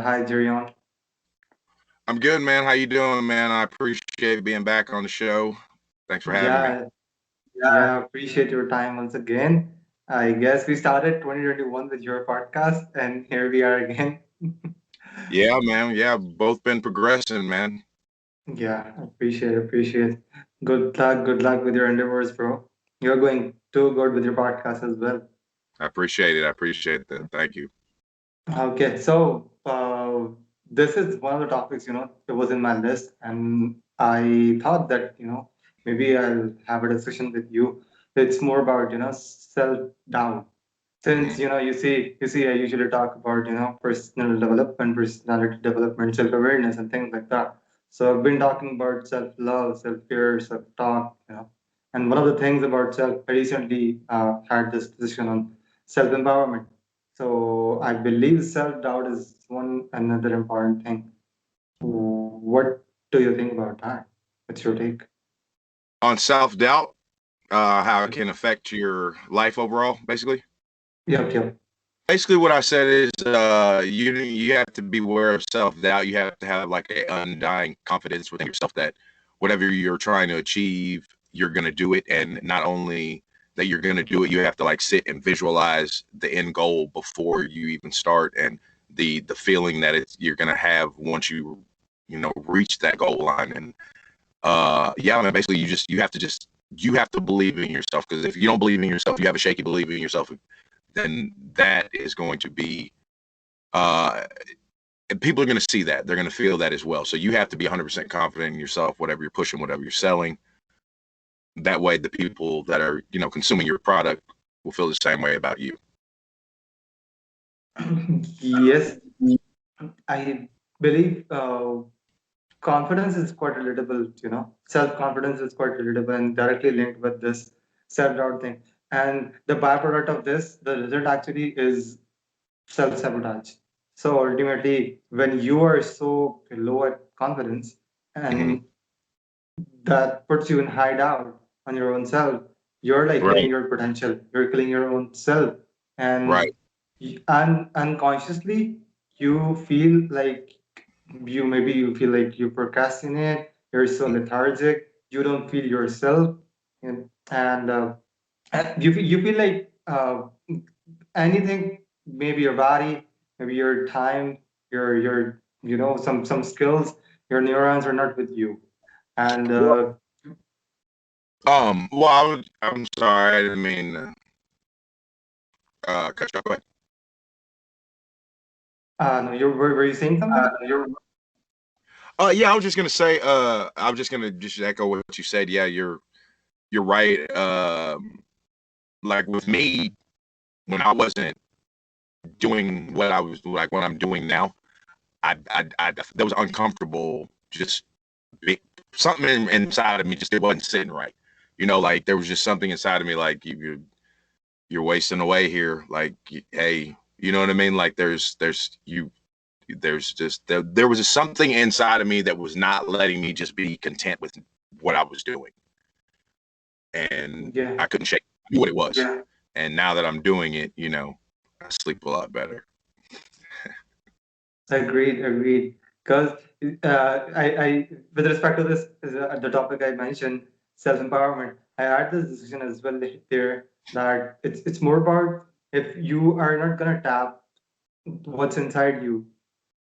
Hi, Jerrion. I'm good, man. How you doing, man? I appreciate being back on the show. Thanks for having me. Yeah, yeah, appreciate your time once again. I guess we started 2021 with your podcast, and here we are again. Yeah, man. Yeah, both been progressing, man. Yeah, appreciate. Good luck with your endeavors, bro. You're going too good with your podcast as well. I appreciate it. I appreciate that. Thank you. Okay, so this is one of the topics, it was in my list, and I thought that, maybe I'll have a discussion with you. It's more about, self-doubt. Since, Hmm. I usually talk about, personal development, personality development, self-awareness, and things like that. So I've been talking about self-love, self-care, self-talk, and one of the things about I recently had this discussion on self-empowerment. So I believe self-doubt is one another important thing. What do you think about that? What's your take? On self-doubt, how it can affect your life overall, basically. Yep. Basically, what I said is, you have to be aware of self-doubt. You have to have like an undying confidence within yourself that whatever you're trying to achieve, you're gonna do it, and not only that you're gonna do it, you have to like sit and visualize the end goal before you even start, and the feeling that you're gonna have once you reach that goal line. And yeah, I mean, basically, you have to believe in yourself, because if you don't believe in yourself, you have a shaky belief in yourself, then that is going to be uh and people are going to see that, they're going to feel that as well. So you have to be 100% confident in yourself, whatever you're pushing, whatever you're selling. That way the people that are consuming your product will feel the same way about you. Yes, I believe confidence is quite relatable, self-confidence is quite relatable and directly linked with this self-doubt thing. And the byproduct of this, the result actually is self-sabotage. So ultimately, when you are so low at confidence Hmm. and that puts you in hideout on your own self, you're like killing Right. your potential, you're killing your own self. And Right. unconsciously, you feel like you feel like you procrastinate, you're so lethargic, you don't feel yourself, and you feel like anything, maybe your body, maybe your time, your some skills, your neurons are not with you, and Well, I'm sorry, I didn't mean cut you off. Go ahead. no, were you saying something? Yeah, I was just gonna say, I was just gonna just echo what you said. Yeah, you're right. Like with me, when I wasn't doing what I was like what I'm doing now, I that was uncomfortable. Just be, something inside of me just it wasn't sitting right. Like there was just something inside of me like you're wasting away here. Like, hey, you know what I mean? Like there's just there was just something inside of me that was not letting me just be content with what I was doing, and Yeah, I couldn't shake what it was. Yeah. And now that I'm doing it, I sleep a lot better. agreed. Because I, with respect to this, the topic I mentioned, self-empowerment, I had this decision as well there that it's more about if you are not gonna tap what's inside you,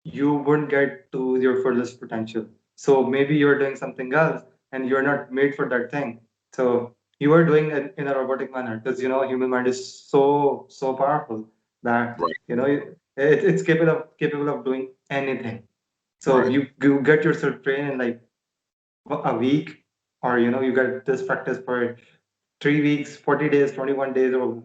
you wouldn't get to your fullest potential. So maybe you're doing something else and you're not made for that thing. So you are doing it in a robotic manner because human mind is so powerful that Right. it's capable of doing anything. So Right. you get yourself trained in like a week, or you get this practice for 3 weeks, 40 days, 21 days, or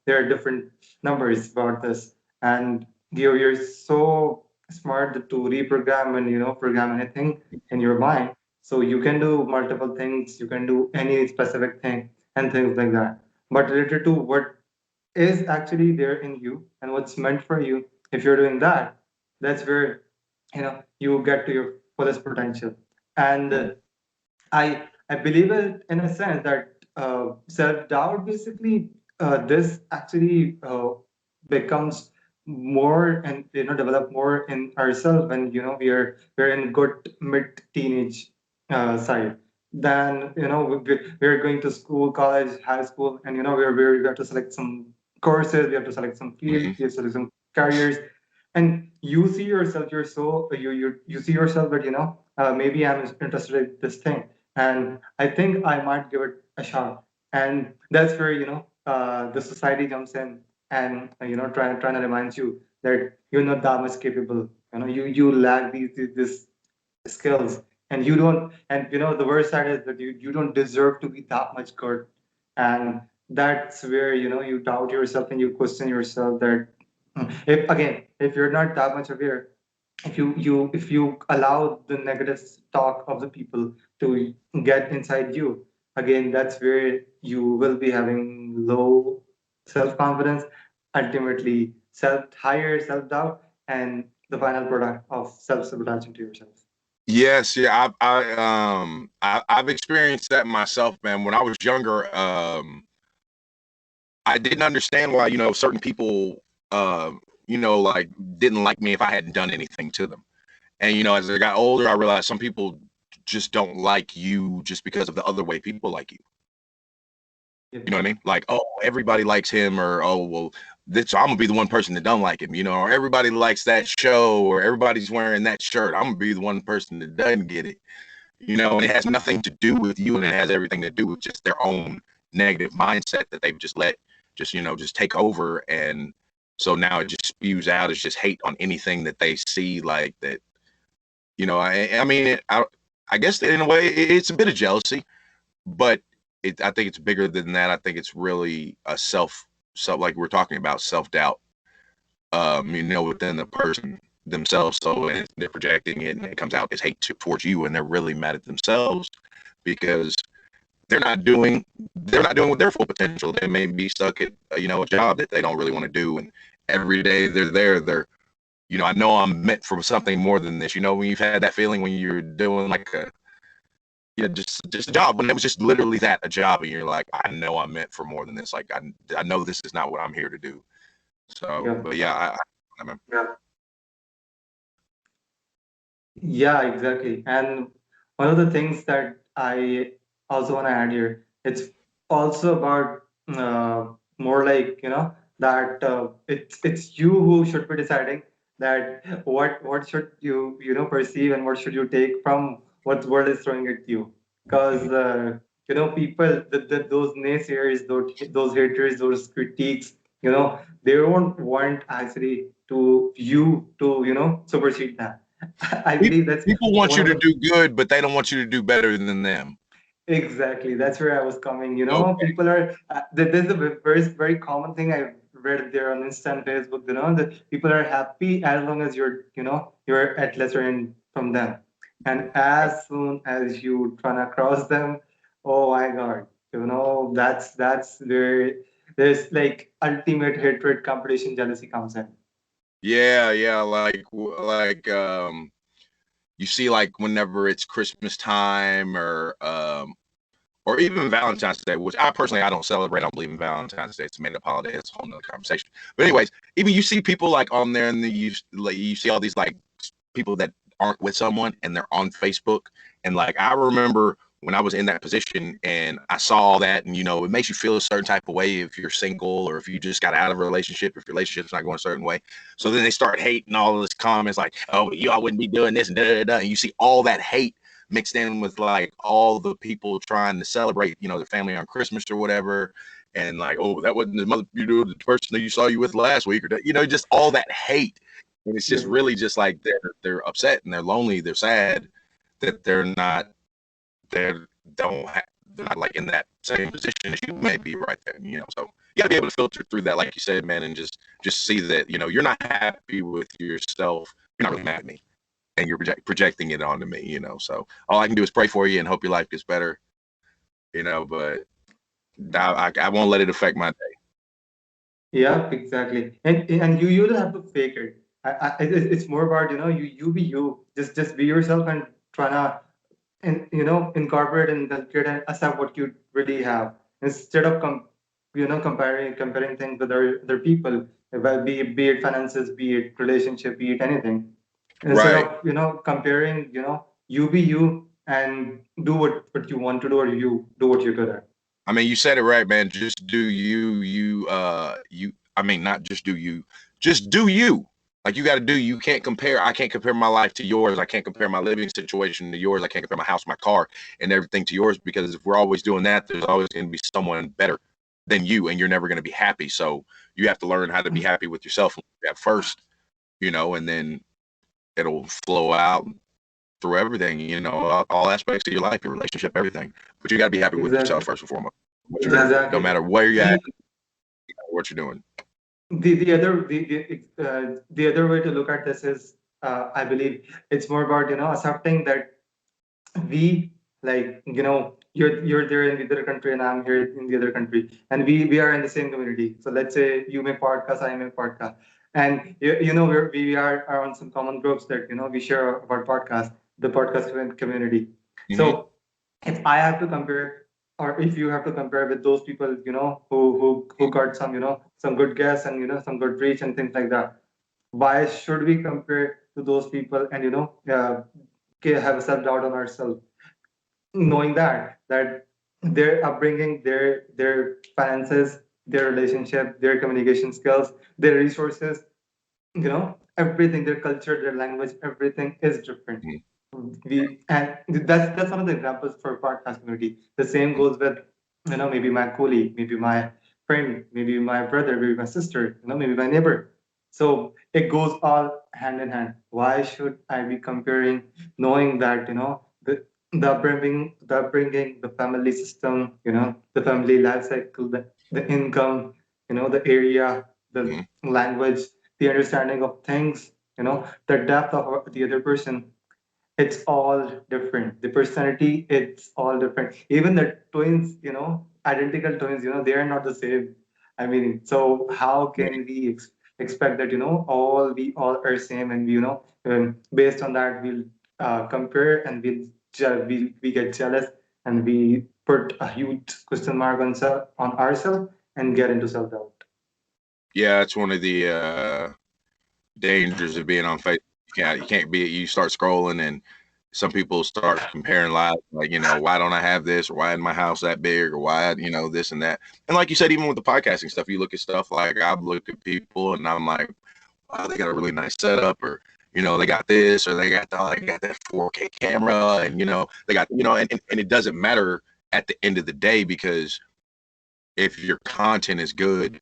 there are different numbers about this. And you're so smart to reprogram and program anything in your mind. So you can do multiple things, you can do any specific thing and things like that. But related to what is actually there in you and what's meant for you, if you're doing that, that's where you get to your fullest potential. And I believe it in a sense that self doubt basically this actually becomes more and develop more in ourselves when we're in good mid teenage side. Then we're going to school, college, high school, and we have to select some courses, we have to select some fields, Mhm. we have to select some careers, and you see yourself, you see yourself that maybe I'm interested in this thing, and I think I might give it a shot. And that's where the society comes in, and trying to remind you that you're not that much capable. You lack these skills, and you don't. And the worst side is that you don't deserve to be that much good, and that's where you doubt yourself and you question yourself that if you're not that much aware, if you allow the negative talk of the people to get inside you, again that's where you will be having low self-confidence, ultimately higher self-doubt, and the final product of self-sabotage into yourself. Yes, yeah, I've experienced that myself, man. When I was younger, I didn't understand why, certain people, like didn't like me if I hadn't done anything to them. And, as I got older, I realized some people just don't like you just because of the other way people like you. Yeah. You know what I mean? Like, oh, everybody likes him, or oh, well, this I'm gonna be the one person that don't like him, or everybody likes that show, or everybody's wearing that shirt. I'm gonna be the one person that doesn't get it. And it has nothing to do with you, and it has everything to do with just their own negative mindset that they've just let just take over. And so now it just spews out as just hate on anything that they see, like that. I mean, I guess in a way it's a bit of jealousy, but I think it's bigger than that. I think it's really a self like we're talking about, self-doubt, within the person themselves. So and they're projecting it, and it comes out as hate towards you, and they're really mad at themselves because they're not doing with their full potential. They may be stuck at a job that they don't really want to do, and every day they're I know I'm meant for something more than this. When you've had that feeling when you're doing like a just a job, when it was just literally that, a job, and you're like, I know I'm meant for more than this. Like I know this is not what I'm here to do. So, Yeah. but yeah, I mean, Yeah, exactly. And one of the things that I also want to add here, it's also about more like that it's you who should be deciding that what should you perceive and what should you take from what the world is throwing at you. Because people, those naysayers, those haters, those critiques, they don't want actually to you to supersede that. I believe that's people want one you of to the do good, but they don't want you to do better than them. exactly. That's where I was coming. Okay. People are. There's a very common thing I read there on Insta and Facebook. That people are happy as long as you're at lesser end from them, and as soon as you trying to cross them, oh my God, that's where there's like ultimate hatred, competition, jealousy comes in. Yeah, you see, like whenever it's Christmas time, or even Valentine's Day, which I personally I don't celebrate. I don't believe in Valentine's Day. It's a made up holiday. It's a whole nother conversation. But anyways, even you see people like on there, and you see all these like people that aren't with someone, and they're on Facebook. And like I remember when I was in that position, and I saw all that, and it makes you feel a certain type of way if you're single, or if you just got out of a relationship, if your relationship's not going a certain way. So then they start hating all of this comments like, oh, y'all wouldn't be doing this and da da da. And you see all that hate mixed in with like all the people trying to celebrate, the family on Christmas or whatever. And like, oh, that wasn't the mother, the person that you saw you with last week, or just all that hate. And it's just Yeah. really just like they're upset and they're lonely, they're sad that they're don't have, they're not like in that same position as you may be right there. So you got to be able to filter through that, like you said, man, and just see that you're not happy with yourself. You're not really mad at me, and you're projecting it onto me. So all I can do is pray for you and hope your life gets better. But I won't let it affect my day. Yeah, exactly. And you don't have to fake it. It's more about you be you. Just be yourself and try to incorporate and inculcate and accept what you really have instead of comparing things with other people. well, be it finances, be it relationship, be it anything. Instead Right. of comparing, you be you and do what you want to do, or you do what you're good at. I mean, you said it right, man. Just do you. I mean, not just do you. Just do you. Like you got to do. You can't compare. I can't compare my life to yours. I can't compare my living situation to yours. I can't compare my house, my car, and everything to yours, because if we're always doing that, there's always going to be someone better than you, and you're never going to be happy. So you have to learn how to be happy with yourself at first, and then it'll flow out through everything, all aspects of your life, your relationship, everything. But you got to be happy with yourself Exactly. first and foremost. What you're doing, no Exactly. matter where you're at, And what you're doing. the other way to look at this is, I believe it's more about accepting that we, like, you're there in the other country and I'm here in the other country, and we are in the same community. So let's say you make podcast, I make podcast, and we are on some common groups that we share about podcast, the podcast community. Mm-hmm. So if I have to compare, or if you have to compare with those people, who got some some good guests and some good reach and things like that, why should we compare to those people and have self doubt on ourselves, knowing that their upbringing, their finances, their relationship, their communication skills, their resources, everything, their culture, their language, everything is different. Mm-hmm. That's one of the examples for podcast community. The same goes with maybe my colleague, maybe my friend, maybe my brother, maybe my sister, maybe my neighbor. So it goes all hand in hand. Why should I be comparing, knowing that the upbringing, the family system, the family life cycle, the income, the area, the Mm-hmm. language, the understanding of things, the depth of the other person, it's all different. The personality, it's all different. Even the twins, identical twins, they are not the same. I mean, so how can we expect that, we all are same, and based on that, we'll compare, and we get jealous, and we put a huge question mark on ourselves and get into self doubt. Yeah, it's one of the dangers of being on Facebook. You can't be. You start scrolling, and some people start comparing lives. Like, why don't I have this, or why isn't my house that big, or why, this and that. And like you said, even with the podcasting stuff, you look at stuff like I've looked at people, and I'm like, wow, they got a really nice setup, or they got this, or they got that 4K camera, and they got and it doesn't matter at the end of the day, because if your content is good,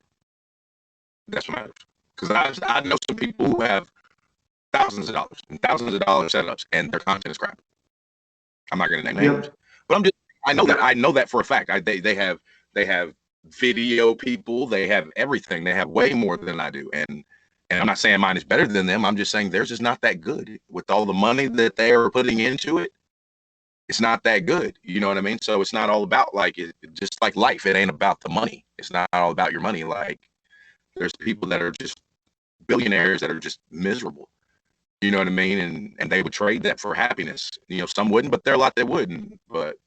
that's what matters. Because I know some people who have thousands of dollars and thousands of dollar setups, and their content is crap. I'm not going to name names, Yep. but I know that for a fact. They have video people, they have everything, they have way more than I do, and I'm not saying mine is better than them. I'm just saying theirs is not that good. With all the money that they are putting into it, it's not that good. You know what I mean? So it's not all about, like, just like life. It ain't about the money. It's not all about your money. Like, there's people that are just billionaires that are just miserable. You know what I mean? And they would trade that for happiness. Some wouldn't, but there are a lot that wouldn't. But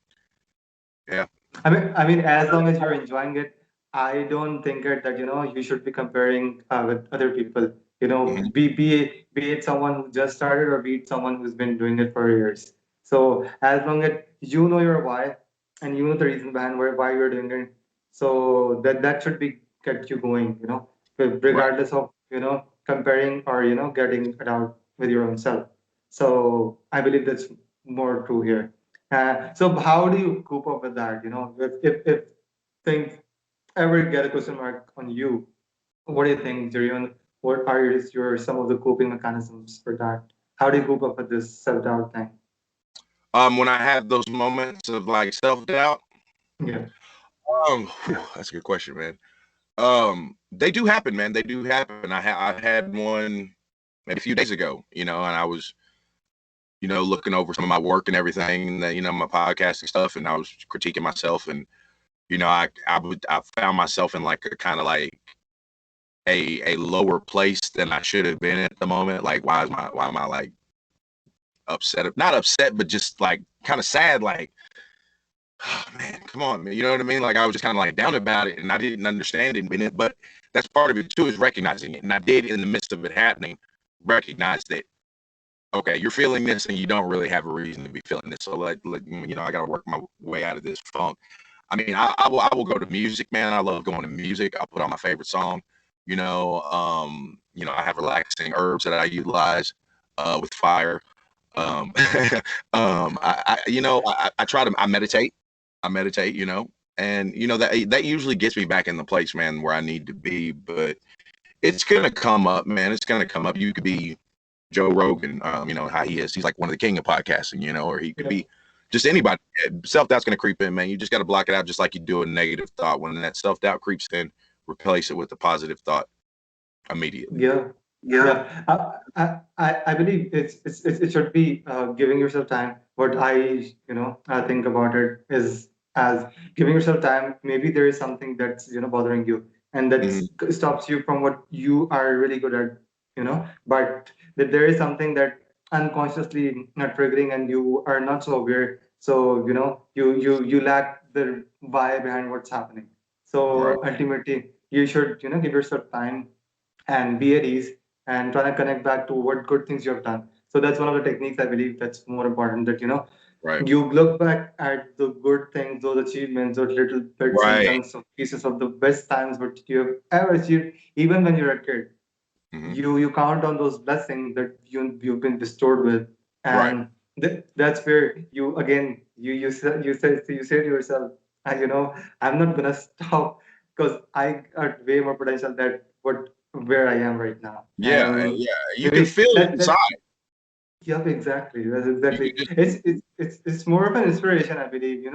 yeah. I mean, as long as you're enjoying it, I don't think that you should be comparing with other people. Mm-hmm. Be it someone who just started, or be it someone who's been doing it for years. So as long as you know your why, and you know the reason behind why you're doing it, so that should be get you going. Right. Regardless of comparing, or getting it out with your own self. So I believe that's more true here. So how do you cope up with that? If things ever get a question mark on you, what do you think, Jerrion? What are your some of the coping mechanisms for that? How do you cope up with this self doubt thing? When I have those moments of, like, self-doubt, Yeah. that's a good question, man. They do happen, man. They do happen. I had one maybe a few days ago, and I was, looking over some of my work and everything, that, my podcasting stuff, and I was critiquing myself, and I found myself in, like, a kind of like a lower place than I should have been at the moment. Like, why am I, like, upset? Not upset, but just, like, kind of sad. Like, oh, man, come on, man. You know what I mean? Like, I was just kind of, like, down about it, and I didn't understand it. But that's part of it too, is recognizing it. And I did, in the midst of it happening, recognize that, okay, you're feeling this and you don't really have a reason to be feeling this. So I got to work my way out of this funk. I mean, I will go to music, man. I love going to music. I'll put on my favorite song. I have relaxing herbs that I utilize with fire. Um, I try to, I meditate. And that usually gets me back in the place, man, where I need to be. But it's gonna come up, man. It's gonna come up. You could be Joe Rogan, how he is. He's like one of the king of podcasting, or he could Yeah. be just anybody. Self-doubt's gonna creep in, man. You just got to block it out, just like you do a negative thought. When that self-doubt creeps in, replace it with a positive thought immediately. Yeah. Yeah. Yeah, I believe it should be giving yourself time. What I think about it is as giving yourself time. Maybe there is something that's bothering you, and that Mhm. stops you from what you are really good at. But that there is something that unconsciously not triggering, and you are not so aware. So you lack the why behind what's happening. Right, So ultimately, you should give yourself time and be at ease and trying to connect back to what good things you have done. So that's one of the techniques I believe that's more important, that right, you look back at the good things, those achievements, those little bits and right. chunks of pieces of the best times what you have ever achieved, even when you're a kid. Hmm. You count on those blessings that you've been bestowed with, Right. and that's where you say to yourself, I'm not gonna stop because I got way more potential than what where I am right now. Yeah, And yeah. You can maybe feel it that inside. yep, exactly. That's You exactly. can just It's more of an inspiration, I believe. You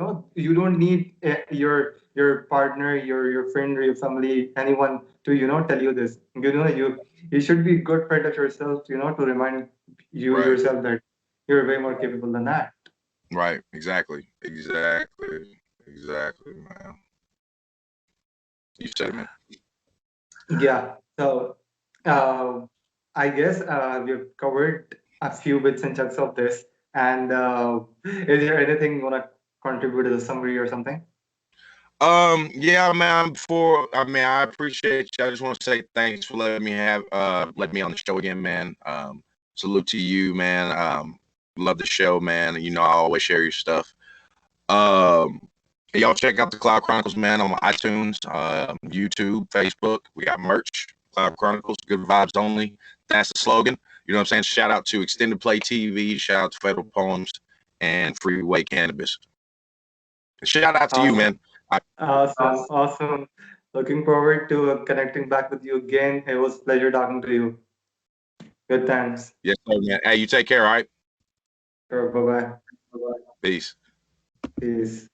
don't need your partner, your friend, or your family, anyone to tell you this. You should be a good friend of yourself. To remind you right, yourself that you're way more capable than that. right. Exactly, man. You said it, man. Yeah. So, uh, I guess we've covered a few bits and chunks of this. And is there anything you want to contribute to the summary or something? Yeah, man. I appreciate you. I just want to say thanks for letting me on the show again, man. Salute to you, man. Love the show, man. I always share your stuff. Um, y'all check out the Cloud Chronicles, man, on iTunes, YouTube, Facebook. We got merch. Cloud Chronicles, good vibes only. That's the slogan. You know what I'm saying? Shout out to Extended Play TV. Shout out to Federal Poems and Freeway Cannabis. And shout out to you, Awesome. man. I, Awesome. Awesome. Looking forward to connecting back with you again. It was a pleasure talking to you. Good thanks. yes, sir, man. Hey, you take care. All right. Sure. Bye bye. Peace. Peace.